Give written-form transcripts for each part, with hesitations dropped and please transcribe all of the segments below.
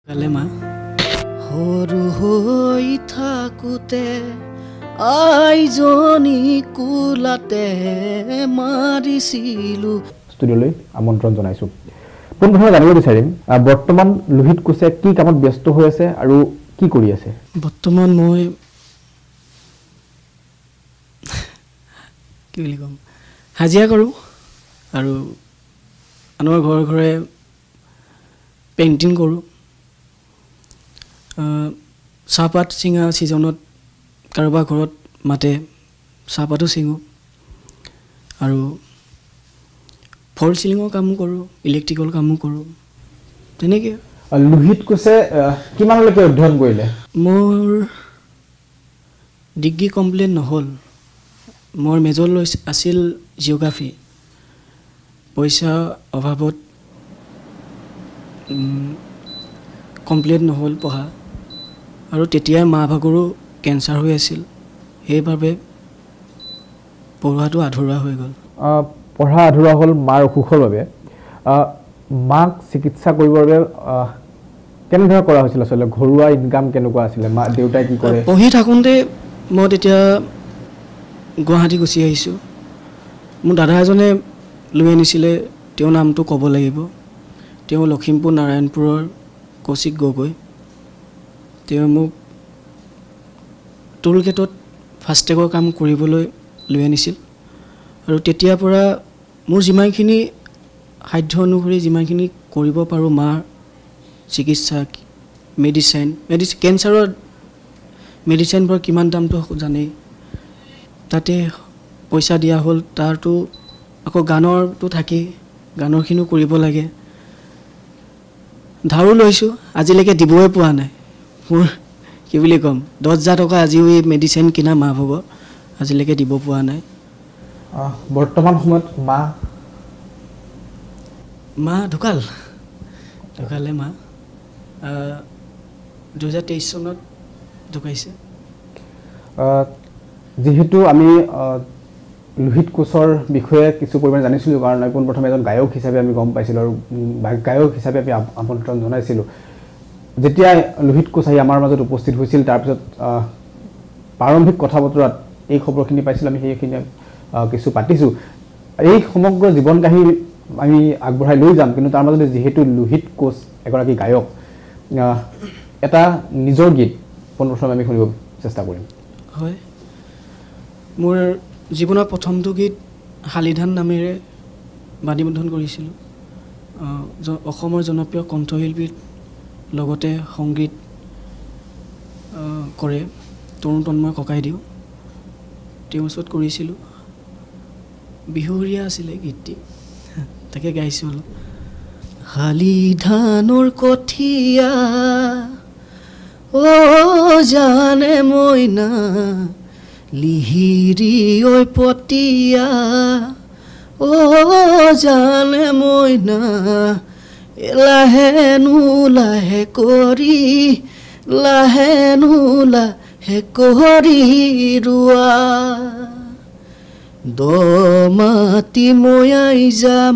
কালেমা সৰু হৈ থাকোঁতে আইজনী কোলাতে মাৰিছিলোঁ। ষ্টুডিঅ'লৈ আমন্ত্ৰণ জনাইছোঁ। পোনপ্ৰথমে জানিব বিচাৰিম বৰ্তমান লোহিত কোচে কি কামত ব্যস্ত হৈ আছে আৰু কি কৰি আছে? বৰ্তমান মই কি বুলি ক'ম, হাজিৰা কৰোঁ আৰু আনৰ ঘৰে ঘৰে পেইণ্টিং কৰোঁ। চাহপাত ছিঙা ছিজনত কাৰোবাৰ ঘৰত মাতে চাহপাতো ছিঙোঁ আৰু ফল চিলিঙৰ কামো কৰোঁ, ইলেক্ট্ৰিকেল কামো কৰোঁ। তেনেকৈ লোহিত কোচে কিমানলৈকে অধ্যয়ন কৰিলে? মোৰ ডিগ্ৰী কমপ্লিট নহ'ল। মোৰ মেজৰ আছিল জিঅ'গ্ৰাফী। পইচাৰ অভাৱত কমপ্লিট নহ'ল পঢ়া আৰু তেতিয়াই মা ভাগৰো কেঞ্চাৰ হৈ আছিল, সেইবাবে পঢ়াটো আধৰুৱা হৈ গ'ল। পঢ়া আধৰুৱা হ'ল মাৰ অসুখৰ বাবে। মাক চিকিৎসা কৰিবৰ বাবে কেনেদৰে কৰা হৈছিল? আচলতে ঘৰুৱা ইনকাম কেনেকুৱা আছিলে? মা দেউতাই কি কৰে? পঢ়ি থাকোঁতে মই তেতিয়া গুৱাহাটী গুচি আহিছোঁ। মোৰ দাদা এজনে লৈ আনিছিলে, তেওঁৰ নামটো ক'ব লাগিব। তেওঁ লখিমপুৰ নাৰায়ণপুৰৰ কৌশিক গগৈ। তেওঁ মোক টোল গেটত ফাষ্টেগৰ কাম কৰিবলৈ লৈ আনিছিল আৰু তেতিয়াৰ পৰা মোৰ যিমানখিনি সাধ্য অনুসৰি যিমানখিনি কৰিব পাৰোঁ মাৰ চিকিৎসা, কেঞ্চাৰৰ মেডিচিনবোৰ কিমান দামটো জানেই, তাতে পইচা দিয়া হ'ল। তাৰতো আকৌ গানৰটো থাকেই, গানৰখিনিও কৰিব লাগে। ধাৰো লৈছোঁ, আজিলৈকে দিবই পোৱা নাই। মোৰ কি বুলি ক'ম, 10,000 টকা আজিও এই মেডিচিন কিনা মা ভাগৰ আজিলৈকে দিব পৰা নাই। বৰ্তমান সময়ত মা ঢুকালে। মা 2023 চনত ঢুকাইছে। যিহেতু আমি লোহিত কোচৰ বিষয়ে কিছু পৰিমাণে জানিছিলোঁ, কাৰণ আমি পোনপ্ৰথমে এজন গায়ক হিচাপে আমি গম পাইছিলোঁ আৰু গায়ক হিচাপে আমি আমন্ত্ৰণ জনাইছিলোঁ। যেতিয়া লোহিত কোচ আহি আমাৰ মাজত উপস্থিত হৈছিল, তাৰপিছত প্ৰাৰম্ভিক কথা বতৰাত এই খবৰখিনি পাইছিলোঁ, আমি সেইখিনি কিছু পাতিছোঁ। এই সমগ্ৰ জীৱন কাহিনী আমি আগবঢ়াই লৈ যাম, কিন্তু তাৰ মাজতে যিহেতু লোহিত কোচ এগৰাকী গায়ক, এটা নিজৰ গীত পোনপ্ৰথমে আমি শুনিব চেষ্টা কৰিম। হয়, মোৰ জীৱনৰ প্ৰথমটো গীত শালিধান নামেৰে বাণীবদ্ধন কৰিছিলোঁ। অসমৰ জনপ্ৰিয় কণ্ঠশিল্পীৰ লগতে সংগীত কৰে তৰুণ তন্ময় ককাইদেউ, তেওঁৰ ওচৰত কৰিছিলোঁ। বিহুৰীয়া আছিলে গীতটি, তাকে গাইছোঁ অলপ। শালিধানৰ কঠীয়া জানে মইনা, লিহিৰি ঐ পতিয়া জানে মইনা, লাহেনো লাহে কৰি ৰোৱা, দ মাটি ময়াই যাম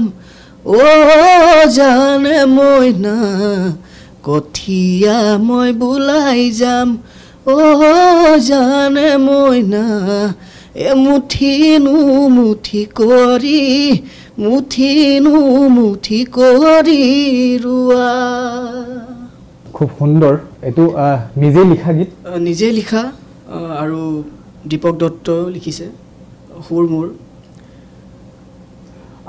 জানে মইনা, কঠীয়া মই বোলাই যাম জানে মইনা, মুঠিনো মুঠি কৰি ৰোৱা। খুব সুন্দৰ। এইটো নিজে লিখা গীত? নিজে লিখা আৰু দীপক দত্ত লিখিছে, সুৰ মোৰ।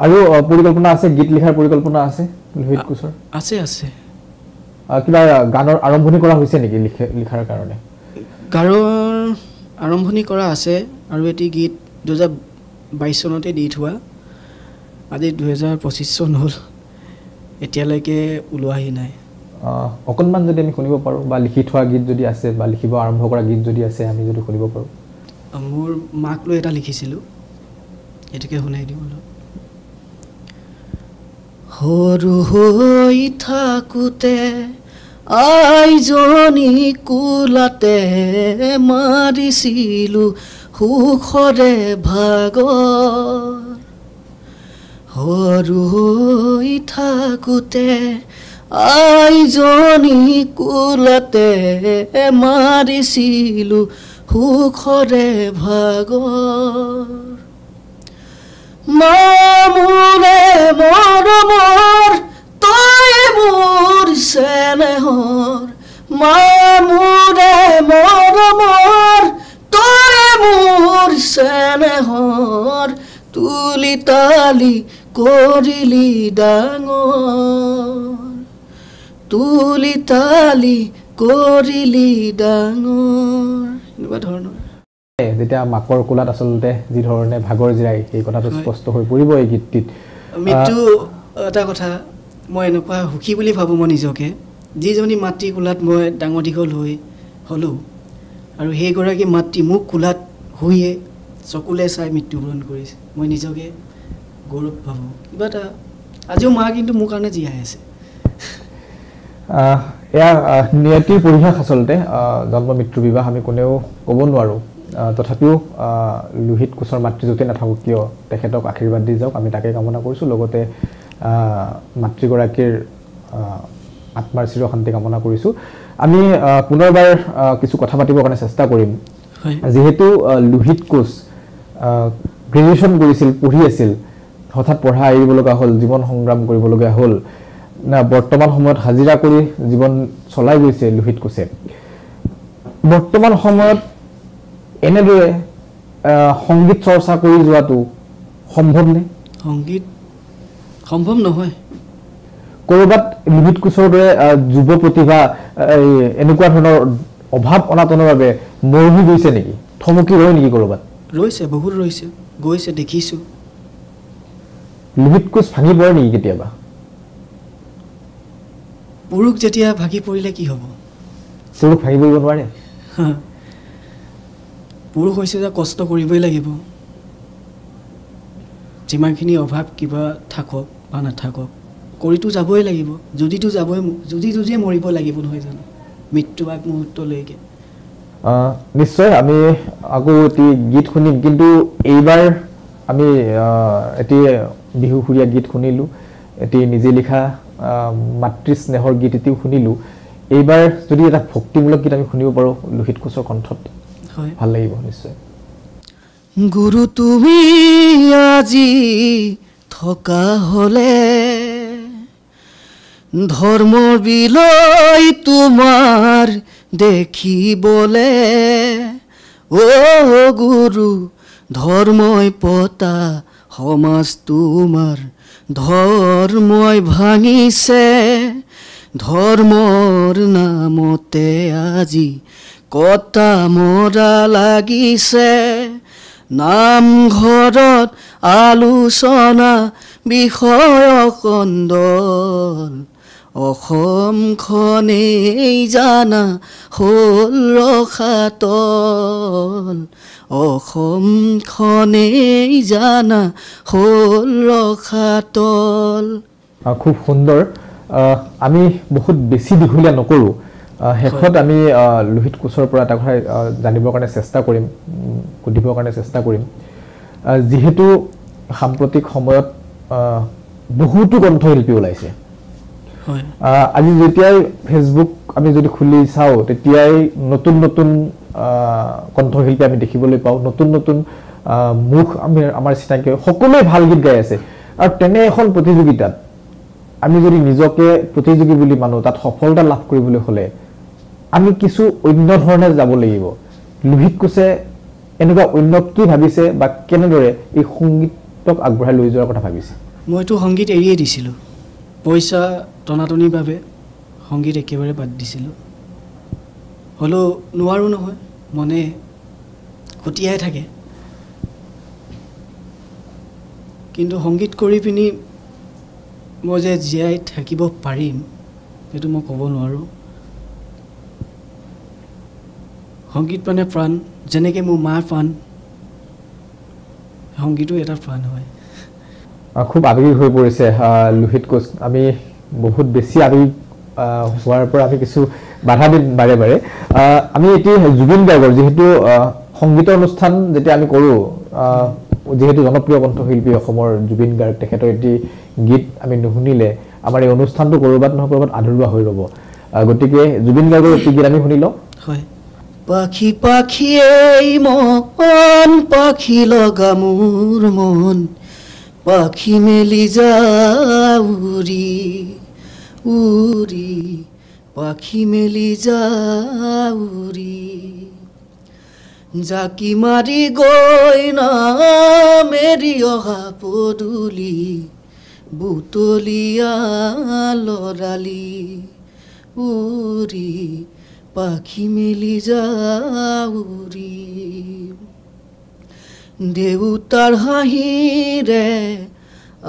আৰু পৰিকল্পনা আছে, গীত লিখাৰ পৰিকল্পনা আছে লোহিত কোচৰ? আছে। কিবা গানৰ আৰম্ভণি কৰা হৈছে নেকি লিখাৰ কাৰণে? গানৰ আৰম্ভণি কৰা আছে আৰু এটি গীত 2022 চনতে দি থোৱা, আজি 2025 চন হ'ল, এতিয়ালৈকে ওলোৱাহি নাই। অকণমান যদি আমি শুনিব পাৰোঁ, বা লিখি থোৱা গীত যদি আছে বা লিখিব আৰম্ভ কৰা গীত যদি আছে, আমি যদি শুনিব পাৰোঁ। মোৰ মাক লৈ এটা লিখিছিলোঁ, এইটোকে শুনাই দিওঁ অলপ। সৰু হৈ থাকোঁতে আইজনী কোলাতে মাৰিছিলোঁ সুখৰে ভাগৰ, সৰু হৈ থাকোঁতে আইজনী কোলাতে মাৰিছিলো সুখৰে ভাগৰ মামুৰে মৰমৰ তই মোৰ চেনেহৰ মামুৰে মৰমৰ তই মোৰ চেনেহৰ তুলি তালি কৰিলি ডাঙৰ তুলি তালি কৰিলি ডাঙৰ এনেকুৱা ধৰণৰ যেতিয়া মাকৰ কোলাত আচলতে যি ধৰণে ভাগৰ জিৰাই এই কথাটো স্পষ্ট হৈ পৰিব এই গীতটিত মৃত্যু এটা কথা মই এনেকুৱা সুখী বুলি ভাবোঁ মই নিজকে যিজনী মাতৃ কোলাত মই ডাঙৰ দীঘল হৈ হ'লোঁ আৰু সেইগৰাকী মাতৃ মোক কোলাত শুয়ে চকুলে চাই মৃত্যুবৰণ কৰিছে মই নিজকে গৌৰৱ ভাবোঁ কিবা এটা আজিও মা কিন্তু মোৰ কাৰণে জীয়াই আছে এয়া নিয়তিৰ পৰিহাস আচলতে জন্ম মৃত্যু বিবাহ আমি কোনেও ক'ব নোৱাৰোঁ তথাপিও লোহিত কোচৰ মাতৃ য'তে নাথাকক কিয় তেখেতক আশীৰ্বাদ দি যাওক আমি তাকে কামনা কৰিছোঁ লগতে মাতৃগৰাকীৰ আত্মাৰ চিৰ শান্তি কামনা কৰিছোঁ আমি পুনৰবাৰ কিছু কথা পাতিবৰ কাৰণে চেষ্টা কৰিম যিহেতু লোহিত কোচ গ্ৰেজুৱেশ্যন কৰিছিল পঢ়ি আছিল হঠাৎ পঢ়া এৰিব লগা হ'ল জীৱন সংগ্ৰাম কৰিবলগীয়া হ'ল বৰ্তমান সময়ত হাজিৰা কৰি জীৱন চলাই গৈছে লোহিত কোচে বৰ্তমান সময়ত এনেদৰে সংগীত চৰ্চা কৰি যোৱাটো সম্ভৱনে সংগীত সম্ভৱ নহয় ক'ৰবাত লোহিত কোচৰ দৰে যুৱ প্ৰতিভা এনেকুৱা ধৰণৰ অভাৱ অনাটনৰ বাবে মৰহি গৈছে নেকি থমকি ৰয় নেকি ক'ৰবাত ৰৈছে বহুত ৰৈছে গৈছে দেখিছোঁ লোহিত কোচ ভাঙি পৰে নেকি কেতিয়াবা পুৰুষ যেতিয়া ভাগি পৰিলে কি হ'ব পুৰুষ ভাঙি পৰিব নোৱাৰে পুৰুষ হৈছে যে কষ্ট কৰিবই লাগিব যিমানখিনি অভাৱ কিবা থাকক বা নাথাকক কৰিতো যাবই লাগিব যদিয়ে মৰিব লাগিব নহয় জানো মৃত্যু আগমুহূৰ্তলৈকে নিশ্চয় আমি আকৌ এটি গীত শুনিম কিন্তু এইবাৰ আমি এটি বিহুসুৰীয়া গীত শুনিলোঁ এটি নিজে লিখা মাতৃ স্নেহৰ গীত এটিও শুনিলোঁ এইবাৰ যদি এটা ভক্তিমূলক গীত আমি শুনিব পাৰোঁ লোহিত কোচৰ কণ্ঠত ভাল লাগিব নিশ্চয় গুৰু তুমি আজি থকা হ'লে ধৰ্মৰ বিলৈ তোমাৰ দেখিবলে অ গুৰু ধৰ্মই পতা সমাজ তোমাৰ ধৰ্মই ভাঙিছে ধৰ্মৰ নামতে আজি কটা মৰা লাগিছে নামঘৰত আলোচনা বিষয় কন্দল অসমখনেই জানা হ'ল ৰখাতল অসমখনেই জানা হ'ল ৰখাতল খুব সুন্দৰ আমি বহুত বেছি দীঘলীয়া নকৰোঁ শেষত আমি লোহিত কোচৰ পৰা এটা কথা জানিবৰ কাৰণে চেষ্টা কৰিম সুধিবৰ কাৰণে চেষ্টা কৰিম যিহেতু সাম্প্ৰতিক সময়ত বহুতো কণ্ঠশিল্পী ওলাইছে আজি যেতিয়াই ফেচবুক আমি যদি খুলি চাওঁ তেতিয়াই নতুন নতুন কণ্ঠশিল্পী আমি দেখিবলৈ পাওঁ নতুন নতুন মুখ আমি আমাৰ চিনাকি সকলোৱে ভাল গীত গাই আছে আৰু তেনে এখন প্ৰতিযোগিতাত আমি যদি নিজকে প্ৰতিযোগী বুলি মানো তাত সফলতা লাভ কৰিবলৈ হ'লে আমি কিছু অন্য ধৰণে যাব লাগিব লোহিত কোচে এনেকুৱা অন্য কি ভাবিছে বা কেনেদৰে এই সংগীতক আগবঢ়াই লৈ যোৱাৰ কথা ভাবিছে মইতো সংগীত এৰিয়ে দিছিলোঁ পইচা টনাটনিৰ বাবে সংগীত একেবাৰে বাদ দিছিলোঁ হ'লেও নোৱাৰোঁ নহয় মনে খটিয়াই থাকে কিন্তু সংগীত কৰি পিনি মই যে জীয়াই থাকিব পাৰিম সেইটো মই ক'ব নোৱাৰোঁ সংগীত মানে প্ৰাণ যেনেকৈ মোৰ মাৰ প্ৰাণ সংগীতো এটা প্ৰাণ হয় খুব আবেগিক হৈ পৰিছে লোহিত কোচ আমি বহুত বেছি আবেগিক হোৱাৰ পৰা আমি কিছু বাধা দিম বাৰে বাৰে আমি এতিয়া জুবিন গাৰ্গৰ যিহেতু সংগীতৰ অনুষ্ঠান যেতিয়া আমি কৰোঁ যেহেতু জনপ্ৰিয় কণ্ঠশিল্পী অসমৰ জুবিন গাৰ্গ তেখেতৰ এটি গীত আমি নুশুনিলে আমাৰ এই অনুষ্ঠানটো ক'ৰবাত নহয় ক'ৰবাত আধৰুৱা হৈ ৰ'ব গতিকে জুবিন গাৰ্গৰ এটি গীত আমি শুনি লওঁ হয় পাখি পাখি এই মন পাখি লগা মোৰ মন পাখি মেলি যাউৰি উৰি পাখি মেলি যাউৰি জাকি মাৰি গৈ না মেৰি অহা পদূলি বুটলিয়া লৰালি উৰি পাখি মেলি যাউৰি দেউতাৰ হাঁহিৰে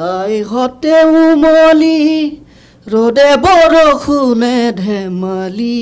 আইহঁতে উমলি ৰ'দে বৰষুণে ধেমালি